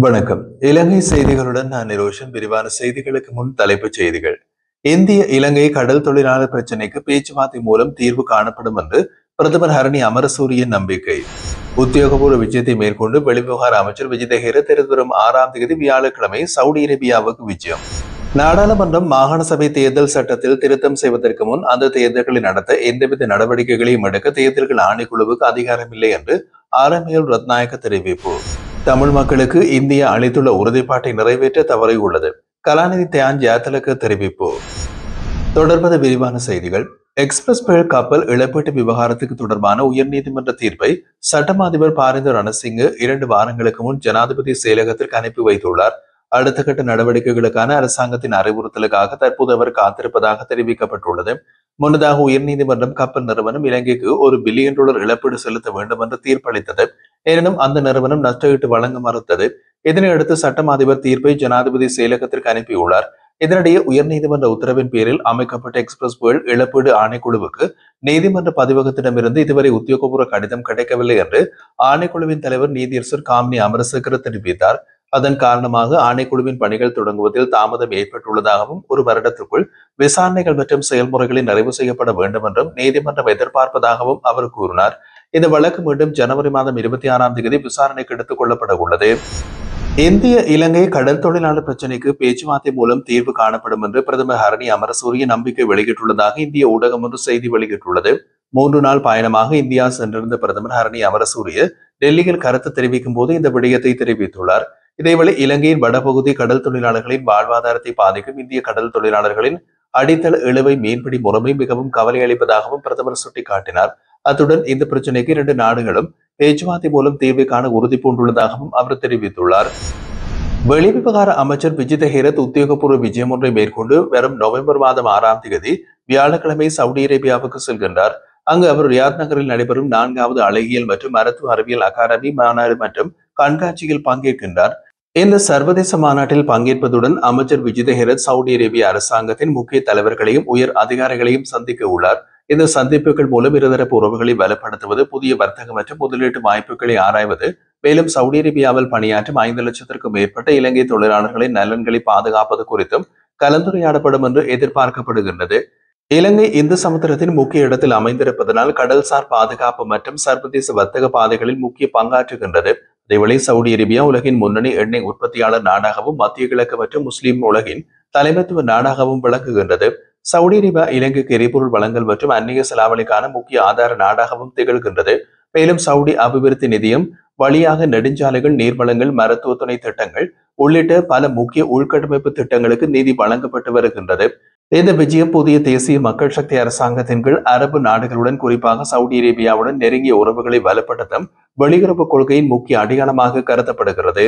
வணக்கம். இலங்கை செய்திகளுடன் நான் நிரோஷன். விரிவான செய்திகளுக்கு முன் தலைப்புச் செய்திகள். இந்திய இலங்கை கடல் தொழிலாளர் பிரச்சினைக்கு பேச்சுவார்த்தை மூலம் தீர்வு காணப்படும் என்று பிரதமர் ஹரணி அமரசூரியன் நம்பிக்கை. உத்தியோகபூர்வ விஜயத்தை மேற்கொண்டு வெளிவிவகார அமைச்சர் விஜிதஹேர எதிர்வரும் 6ஆம் தேதி வியாழக்கிழமை சவுதி அரேபியாவுக்கு விஜயம். நாடாளுமன்றம் மாகாண சபை தேர்தல் சட்டத்தில் திருத்தம் செய்வதற்கு முன் அந்த தேர்தல்களை நடத்த எந்தவித நடவடிக்கைகளையும் எடுக்க தேர்தல்கள் ஆணைக்குழுவுக்கு அதிகாரமில்லை என்று ஆரம்பியல் ரத்நாயக்க தெரிவிப்பு. தமிழ் மக்களுக்கு இந்தியா அளித்துள்ள உறுதிப்பாட்டை நிறைவேற்ற தவறியுள்ளது. கலாநிதி தியான் ஜாத்தலுக்கு தெரிவிப்பு. தொடர்பது விரிவான செய்திகள். எக்ஸ்பிரஸ் பெயர் கப்பல் இழப்பீட்டு விவகாரத்துக்கு தொடர்பான உயர்நீதிமன்ற தீர்ப்பை சட்டமா அதிபர் பாரிந்தர் ரணசிங்க 2 வாரங்களுக்கு முன் ஜனாதிபதி செயலகத்திற்கு அனுப்பி வைத்துள்ளார். அடுத்த கட்ட நடவடிக்கைகளுக்கான அரசாங்கத்தின் அறிவுறுத்தலுக்காக தற்போது அவர் காத்திருப்பதாக தெரிவிக்கப்பட்டுள்ளது. முன்னதாக உயர்நீதிமன்றம் கப்பல் நிறுவனம் இலங்கைக்கு $1 பில்லியன் இழப்பீடு செலுத்த வேண்டும் என்று தீர்ப்பளித்தது. எனினும் அந்த நிறுவனம் நஷ்டஈட்டு வழங்க மறுத்தது. இதனையடுத்து சட்டமா அதிபர் தீர்ப்பை ஜனாதிபதி செயலகத்திற்கு அனுப்பியுள்ளார். இதனிடையே உயர்நீதிமன்ற உத்தரவின் பேரில் அமைக்கப்பட்ட எக்ஸ்பிரஸ் புயல் இழப்பீடு ஆணைக்குழுவுக்கு நீதிமன்ற பதிவகத்திடமிருந்து இதுவரை உத்தியோகபூர்வ கடிதம் கிடைக்கவில்லை என்று ஆணைக்குழுவின் தலைவர் நீதியரசர் காமினி அமரசேகர தெரிவித்தார். அதன் காரணமாக ஆணைக்குழுவின் பணிகள் தொடங்குவதில் தாமதம் ஏற்பட்டுள்ளதாகவும் 1 வருடத்திற்குள் விசாரணைகள் மற்றும் செயல்முறைகளை நிறைவு செய்யப்பட வேண்டும் என்றும் நீதிமன்றம் எதிர்பார்ப்பதாகவும் அவர் கூறினார். இந்த வழக்கு மீண்டும் ஜனவரி மாதம் 26ஆம் தேதி விசாரணைக்கு எடுத்துக் கொள்ளப்பட உள்ளது. இந்திய இலங்கை கடல் தொழிலாளர் பிரச்சினைக்கு பேச்சுவார்த்தை மூலம் தீர்வு காணப்படும் என்று பிரதமர் ஹரணி அமரசூரிய நம்பிக்கை வெளியிட்டுள்ளதாக இந்திய ஊடகம் ஒன்று செய்தி வெளியிட்டுள்ளது. 3 நாள் பயணமாக இந்தியா சென்றிருந்த பிரதமர் ஹரணி அமரசூரிய டெல்லியில் கருத்து தெரிவிக்கும் போது இந்த விடயத்தை தெரிவித்துள்ளார். இதேவேளை இலங்கையின் வடபகுதி கடல் தொழிலாளர்களின் வாழ்வாதாரத்தை பாதிக்கும் இந்திய கடல் தொழிலாளர்களின் அடித்தள இழுவை மீன்பிடி முறைமை மிகவும் கவலை அளிப்பதாகவும் பிரதமர் சுட்டிக்காட்டினார். அத்துடன் இந்த பிரச்சினைக்கு 2 நாடுகளும் பேச்சுவார்த்தை மூலம் தீர்வை காண உறுதி பூண்டுள்ளதாகவும் அவர் தெரிவித்துள்ளார். வெளிவிவகார அமைச்சர் விஜிதஹேர உத்தியோகபூர்வ விஜயம் ஒன்றை மேற்கொண்டு வரும் நவம்பர் மாதம் 6ஆம் தேதி வியாழக்கிழமை சவுதி அரேபியாவுக்கு செல்கின்றார். அங்கு அவர் ரியாத் நகரில் நடைபெறும் 4வது அழகியல் மற்றும் மருத்துவ அறிவியல் அகாடமி மாநாடு மற்றும் கண்காட்சியில் பங்கேற்கின்றார். இந்த சர்வதேச மாநாட்டில் பங்கேற்பதுடன் அமைச்சர் விஜிதஹேர சவுதி அரேபிய அரசாங்கத்தின் முக்கிய தலைவர்களையும் உயர் அதிகாரிகளையும் சந்திக்க உள்ளார். இந்த சந்திப்புகள் மூலம் இருதரப்பு உறவுகளை பலப்படுத்துவது, புதிய வர்த்தக மற்றும் முதலீட்டு வாய்ப்புகளை ஆராய்வது, மேலும் சவுதி அரேபியாவில் பணியாற்றும் 5 லட்சத்திற்கும் மேற்பட்ட இலங்கை தொழிலாளர்களின் நலன்களை பாதுகாப்பது குறித்தும் கலந்துரையாடப்படும் என்று எதிர்பார்க்கப்படுகின்றது. இலங்கை இந்து சமுத்திரத்தின் முக்கிய இடத்தில் அமைந்திருப்பதனால் கடல்சார் பாதுகாப்பு மற்றும் சர்வதேச வர்த்தக பாதைகளில் முக்கிய பங்காற்றுகின்றது. அதேவேளை சவுதி அரேபியா உலகின் முன்னணி எண்ணெய் உற்பத்தியாளர் நாடாகவும் மத்திய கிழக்கு மற்றும் முஸ்லிம் உலகின் தலைமைத்துவ நாடாகவும் விளங்குகின்றது. சவுதி அரேபியா இலங்கைக்கு எரிபொருள் வழங்கல் மற்றும் அந்நிய செலாவணிக்கான முக்கிய ஆதார நாடாகவும் திகழ்கின்றது. மேலும் சவுதி அபிவிருத்தி நிதியம் வழியாக நெடுஞ்சாலைகள், நீர்வளங்கள், மருத்துவ துணை திட்டங்கள் உள்ளிட்ட பல முக்கிய உள்கட்டமைப்பு திட்டங்களுக்கு நிதி வழங்கப்பட்டு வருகின்றது. இந்த விஜயம் புதிய தேசிய மக்கள் சக்தி அரசாங்கத்தின் கீழ் அரபு நாடுகளுடன், குறிப்பாக சவுதி அரேபியாவுடன் நெருங்கிய உறவுகளை வலுப்படுத்தும் வெளியுறவு கொள்கையின் முக்கிய அடையாளமாக கருதப்படுகிறது.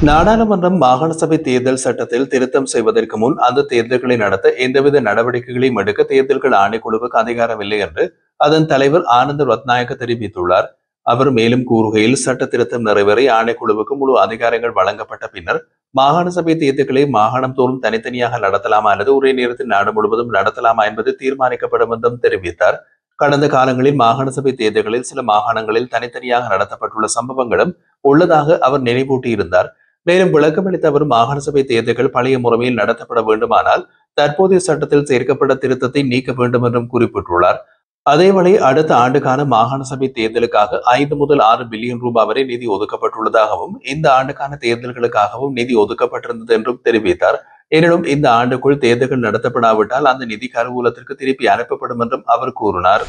நாடாளுமன்றம் மாகாண சபை தேர்தல் சட்டத்தில் திருத்தம் செய்வதற்கு முன் அந்த தேர்தல்களை நடத்த எந்தவித நடவடிக்கைகளையும் எடுக்க தேர்தல்கள் ஆணைக்குழுவுக்கு அதிகாரமில்லை என்று அதன் தலைவர் ஆனந்த ரத்நாயக்க தெரிவித்துள்ளார். அவர் மேலும் கூறுகையில், சட்ட திருத்தம் நிறைவேறி ஆணைக்குழுவுக்கு முழு அதிகாரங்கள் வழங்கப்பட்ட பின்னர் மாகாண சபை தேர்தல்களை மாகாணம் தோறும் தனித்தனியாக நடத்தலாமா அல்லது ஒரே நேரத்தில் நாடு முழுவதும் நடத்தலாமா என்பது தீர்மானிக்கப்படும் என்றும் தெரிவித்தார். கடந்த காலங்களில் மாகாண சபை தேர்தல்களில் சில மாகாணங்களில் தனித்தனியாக நடத்தப்பட்டுள்ள சம்பவங்களும் உள்ளதாக அவர் நினைவூட்டியிருந்தார். மேலும் விளக்கமளித்த அவர், மாகாண சபை தேர்தல்கள் பழைய முறையில் நடத்தப்பட வேண்டுமானால் தற்போதைய சட்டத்தில் சேர்க்கப்பட்ட திருத்தத்தை நீக்க வேண்டும் என்றும் குறிப்பிட்டுள்ளார். அதேவேளை அடுத்த ஆண்டுக்கான மாகாண சபை தேர்தலுக்காக 5 முதல் 6 பில்லியன் ரூபாய் வரை நிதி ஒதுக்கப்பட்டுள்ளதாகவும் இந்த ஆண்டுக்கான தேர்தல்களுக்காகவும் நிதி ஒதுக்கப்பட்டிருந்தது என்றும் தெரிவித்தார். எனினும் இந்த ஆண்டுக்குள் தேர்தல்கள் நடத்தப்படாவிட்டால் அந்த நிதி கருவூலத்திற்கு திருப்பி அனுப்பப்படும் என்றும் அவர் கூறினார்.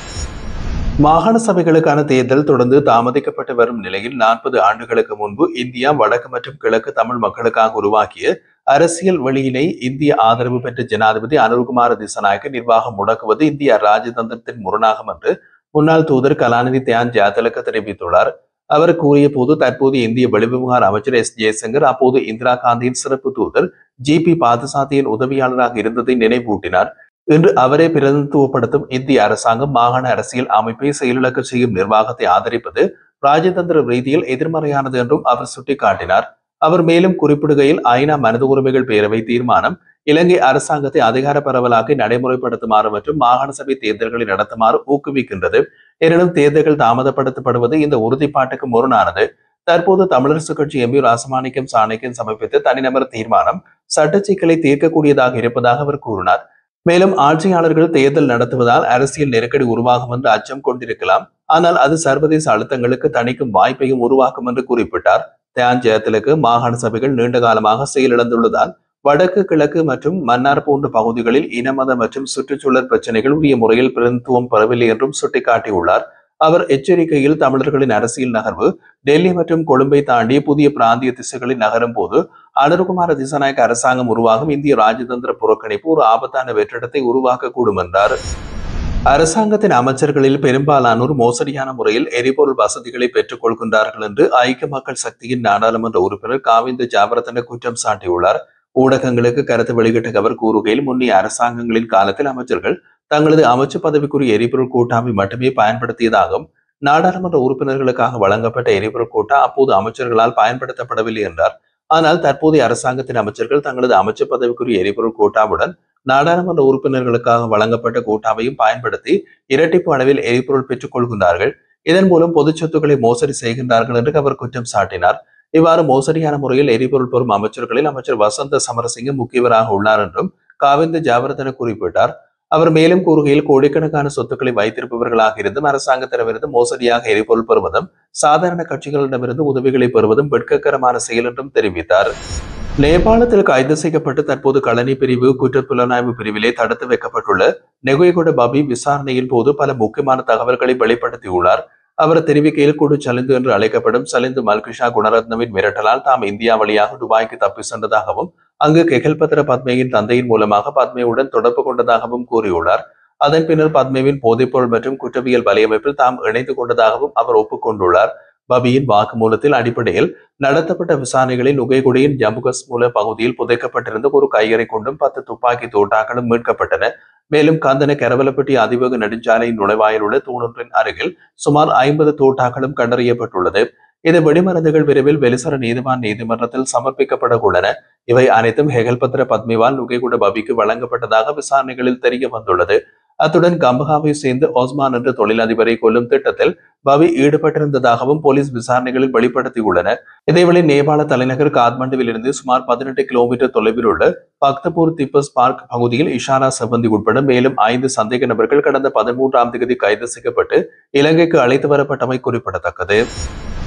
மாகாண சபைகளுக்கான தேர்தல் தொடர்ந்து தாமதிக்கப்பட்டு வரும் நிலையில் 40 ஆண்டுகளுக்கு முன்பு இந்தியா வடக்கு மற்றும் கிழக்கு தமிழ் மக்களுக்காக உருவாக்கிய அரசியல் வழியினை இந்திய ஆதரவு பெற்ற ஜனாதிபதி அனுர்குமார திசாநாயக்க நிர்வாகம் முடக்குவது இந்திய ராஜதந்திரத்தின் முரணாகும் என்று முன்னாள் தூதர் கலாநிதி தியான் ஜாத்தலுக்கு தெரிவித்துள்ளார். அவர் கூறிய போது, தற்போது இந்திய வெளிவிவகார அமைச்சர் எஸ் ஜெய்சங்கர் அப்போது இந்திரா காந்தியின் சிறப்பு தூதர் ஜி.பி. பாதசாத்தியின் உதவியாளராக இருந்ததை நினைவூட்டினார். இன்று அவரை பிரதிநிதித்துவப்படுத்தும் இந்திய அரசாங்கம் மாகாண அரசியல் அமைப்பை செயலிழக்க செய்யும் நிர்வாகத்தை ஆதரிப்பது ராஜதந்திர ரீதியில் எதிர்மறையானது என்றும் அவர் சுட்டிக்காட்டினார். அவர் மேலும் குறிப்பிடுகையில், ஐநா மனித உரிமைகள் பேரவை தீர்மானம் இலங்கை அரசாங்கத்தை அதிகார பரவலாக்கி நடைமுறைப்படுத்துமாறு மற்றும் மாகாண சபை தேர்தல்களை நடத்துமாறு ஊக்குவிக்கின்றது. எனினும் தேர்தல்கள் தாமதப்படுத்தப்படுவது இந்த உறுதிப்பாட்டுக்கு முரணானது. தற்போது தமிழரசு கட்சி எம்பி ராசமாணிக்கம் சாணக்கியன் சமர்ப்பித்த தனிநபர் தீர்மானம் சட்ட சிக்கலை தீர்க்கக்கூடியதாக இருப்பதாக அவர் கூறினார். மேலும் ஆட்சியாளர்கள் தேர்தல் நடத்துவதால் அரசியல் நெருக்கடி உருவாகும் என்று அச்சம் கொண்டிருக்கலாம். ஆனால் அது சர்வதேச அழுத்தங்களுக்கு தணிக்கும் வாய்ப்பையும் உருவாக்கும் என்று குறிப்பிட்டார். தியான் ஜெயத்திலுக்கு மாகாண சபைகள் நீண்ட காலமாக செயலிழந்துள்ளதால் வடக்கு கிழக்கு மற்றும் மன்னார் போன்ற பகுதிகளில் இனமத மற்றும் சுற்றுச்சூழல் பிரச்சனைகள் உரிய முறையில் பிரதித்துவம் பெறவில்லை என்றும் சுட்டிக்காட்டியுள்ளார். அவர் எச்சரிக்கையில் தமிழர்களின் அரசியல் நகர்வு டெல்லி மற்றும் கொழும்பை தாண்டி புதிய பிராந்திய திசைகளில் நகரும் போது அனுர்குமார திசாநாயக்க அரசாங்கம் உருவாகும் இந்திய ராஜதந்திர புறக்கணிப்பு ஒரு ஆபத்தான வெற்றிடத்தை உருவாக்கக்கூடும் என்றார். அரசாங்கத்தின் அமைச்சர்களில் பெரும்பாலானோர் மோசடியான முறையில் எரிபொருள் வசதிகளை பெற்றுக் கொள்கின்றார்கள் என்று ஐக்கிய மக்கள் சக்தியின் நாடாளுமன்ற உறுப்பினர் காவிந்த ஜாவர்தன குற்றம் சாட்டியுள்ளார். ஊடகங்களுக்கு கருத்து வெளியிட்ட அவர் கூறுகையில், முன்னைய அரசாங்கங்களின் காலத்தில் அமைச்சர்கள் தங்களது அமைச்சு பதவிக்குரிய எரிபொருள் கோட்டாவை மட்டுமே பயன்படுத்தியதாகவும் நாடாளுமன்ற உறுப்பினர்களுக்காக வழங்கப்பட்ட எரிபொருள் கோட்டா அப்போது அமைச்சர்களால் பயன்படுத்தப்படவில்லை என்றார். ஆனால் தற்போதைய அரசாங்கத்தின் அமைச்சர்கள் தங்களது அமைச்சு பதவிக்குரிய எரிபொருள் கோட்டாவுடன் நாடாளுமன்ற உறுப்பினர்களுக்காக வழங்கப்பட்ட கோட்டாவையும் பயன்படுத்தி இரட்டிப்பு அளவில் எரிபொருள் பெற்றுக் கொள்கின்றார்கள். இதன் மூலம் பொது சொத்துக்களை மோசடி செய்கின்றார்கள் என்று அவர் குற்றம் சாட்டினார். இவ்வாறு மோசடியான முறையில் எரிபொருள் பெறும் அமைச்சர்களில் அமைச்சர் வசந்த சமரசிங்க முக்கியவராக உள்ளார் என்றும் காவிந்த ஜாவர்தன குறிப்பிட்டார். அவர் மேலும் கூறுகையில், கோடிக்கணக்கான சொத்துக்களை வைத்திருப்பவர்களாக இருந்தும் அரசாங்கத்திடமிருந்து மோசடியாக எரிபொருள் பெறுவதும் சாதாரண கட்சிகளிடமிருந்து உதவிகளை பெறுவதும் வெட்கக்கரமான செயல் என்றும் தெரிவித்தார். நேபாளத்தில் கைது செய்யப்பட்டு தற்போது களனி பிரிவு குற்றப்புலனாய்வு பிரிவிலே தடுத்து வைக்கப்பட்டுள்ள நெகுயகுட பபி விசாரணையின் போது பல முக்கியமான தகவல்களை வெளிப்படுத்தியுள்ளார். அவர் தெரிவிக்கையில், குடு சலிந்து என்று அழைக்கப்படும் சலிந்து மல்கிஷா குணரத்னவின் மிரட்டலால் தாம் இந்தியா வழியாக துபாய்க்கு தப்பி சென்றதாகவும் அங்கு கெகல்பத்ர பத்மேயின் தந்தையின் மூலமாக பத்மேயுடன் தொடர்பு கொண்டதாகவும் கூறியுள்ளார். அதன் பின்னர் பத்மேவின் போதைப்பொருள் மற்றும் குற்றவியல் வலையமைப்பில் தாம் இணைந்து கொண்டதாகவும் அவர் ஒப்புக்கொண்டுள்ளார். பபியின் வாக்குமூலத்தில் அடிப்படையில் நடத்தப்பட்ட விசாரணைகளில் நுகைகுடியின் ஜம்புகஸ் மூல பகுதியில் புதைக்கப்பட்டிருந்த ஒரு கையறை கொண்டும் 10 துப்பாக்கி தோட்டாக்களும் மீட்கப்பட்டன. மேலும் கந்தன கரவலப்பட்டி அதிவேக நெடுஞ்சாலையின் நுழைவாயில் உள்ள தூணொன்றின் அருகில் சுமார் 50 தோட்டாக்களும் கண்டறியப்பட்டுள்ளது. இந்த வெடிமருந்துகள் விரைவில் வெலிசர நீதிவான் நீதிமன்றத்தில் சமர்ப்பிக்கப்பட உள்ளன. இவை அனைத்தும் ஹெகல்பத்ர பத்மிவால் நுகைகுட பபிக்கு வழங்கப்பட்டதாக விசாரணைகளில் தெரிய வந்துள்ளது. அத்துடன் கம்பகாவை சேர்ந்து ஒஸ்மான் என்ற தொழிலதிபரை கொல்லும் திட்டத்தில் பவி ஈடுபட்டிருந்ததாகவும் போலீஸ் விசாரணைகளில் வெளிப்படுத்தியுள்ளனர். இதேவேளை நேபாள தலைநகர் காத்மண்டுவில் இருந்து சுமார் 18 கிலோமீட்டர் தொலைவில் உள்ள பக்தபூர் திப்பஸ் பார்க் பகுதியில் இஷாரா செவ்வந்தி உட்பட மேலும் 5 சந்தேக நபர்கள் கடந்த 13ஆம் தேதி கைது செய்யப்பட்டு இலங்கைக்கு அழைத்து வரப்பட்டமை குறிப்பிடத்தக்கது.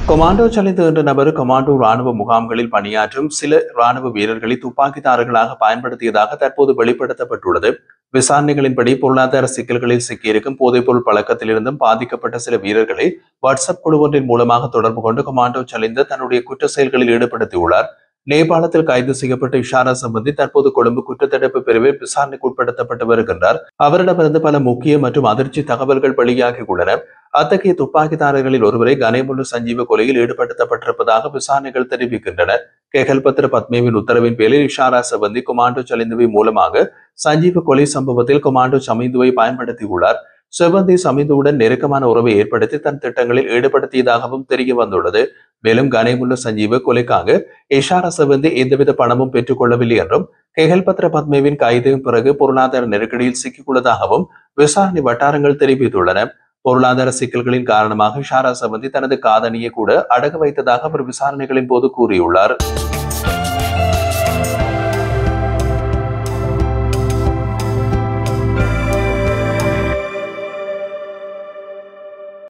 கொமாண்டோ சலிந்து என்ற நபர் கொமாண்டோ ராணுவ முகாம்களில் பணியாற்றும் சில ராணுவ வீரர்களை துப்பாக்கிதாரர்களாக பயன்படுத்தியதாக தற்போது வெளிப்படுத்தப்பட்டுள்ளது. விசாரணைகளின்படி பொருளாதார சிக்கல்களில் சிக்கியிருக்கும் போதைப்பொருள் பழக்கத்திலிருந்தும் பாதிக்கப்பட்ட சில வீரர்களை வாட்ஸ்அப் குழு ஒன்றின் மூலமாக தொடர்பு கொண்டு கொமாண்டோ சலிந்து தன்னுடைய குற்ற செயல்களில் ஈடுபடுத்தியுள்ளார். நேபாளத்தில் கைது செய்யப்பட்ட இஷாரா சம்பந்தி தற்போது கொழும்பு குற்றத்தடுப்பு பிரிவில் விசாரணைக்கு உட்படுத்தப்பட்டு வருகின்றார். அவரிடமிருந்து பல முக்கிய மற்றும் அதிர்ச்சி தகவல்கள் வெளியாகியுள்ளன. அத்தகைய துப்பாக்கிதாரர்களில் ஒருவரை கனேமுல்லு சஞ்சீவ கொலையில் ஈடுபடுத்தப்பட்டிருப்பதாக விசாரணைகள் தெரிவிக்கின்றன. கெகல்பத்ர பத்மேவின் உத்தரவின் பேரில் இஷாரா சம்பந்தி கொமாண்டோ சலிந்துவை மூலமாக சஞ்சீவ கொலை சம்பவத்தில் கொமாண்டோ சமிந்துவை பயன்படுத்தியுள்ளார். செவந்தி சமிந்துவுடன் நெருக்கமான உறவை ஏற்படுத்தி தன் திட்டங்களில் ஈடுபடுத்தியதாகவும் தெரிய வந்துள்ளது. மேலும் கனேமுல்லு சஞ்சீவ கொலைக்காக இஷாரா செவந்தி எந்தவித பணமும் பெற்றுக் கொள்ளவில்லை என்றும் கெகல்பத்ர பத்மேவின் கைதின் பிறகு பொருளாதார நெருக்கடியில் சிக்கியுள்ளதாகவும் விசாரணை வட்டாரங்கள் தெரிவித்துள்ளன. பொருளாதார சிக்கல்களின் காரணமாக இஷாரா செவந்தி தனது காதணியை கூட அடகு வைத்ததாக அவர் விசாரணைகளின் போது கூறியுள்ளார்.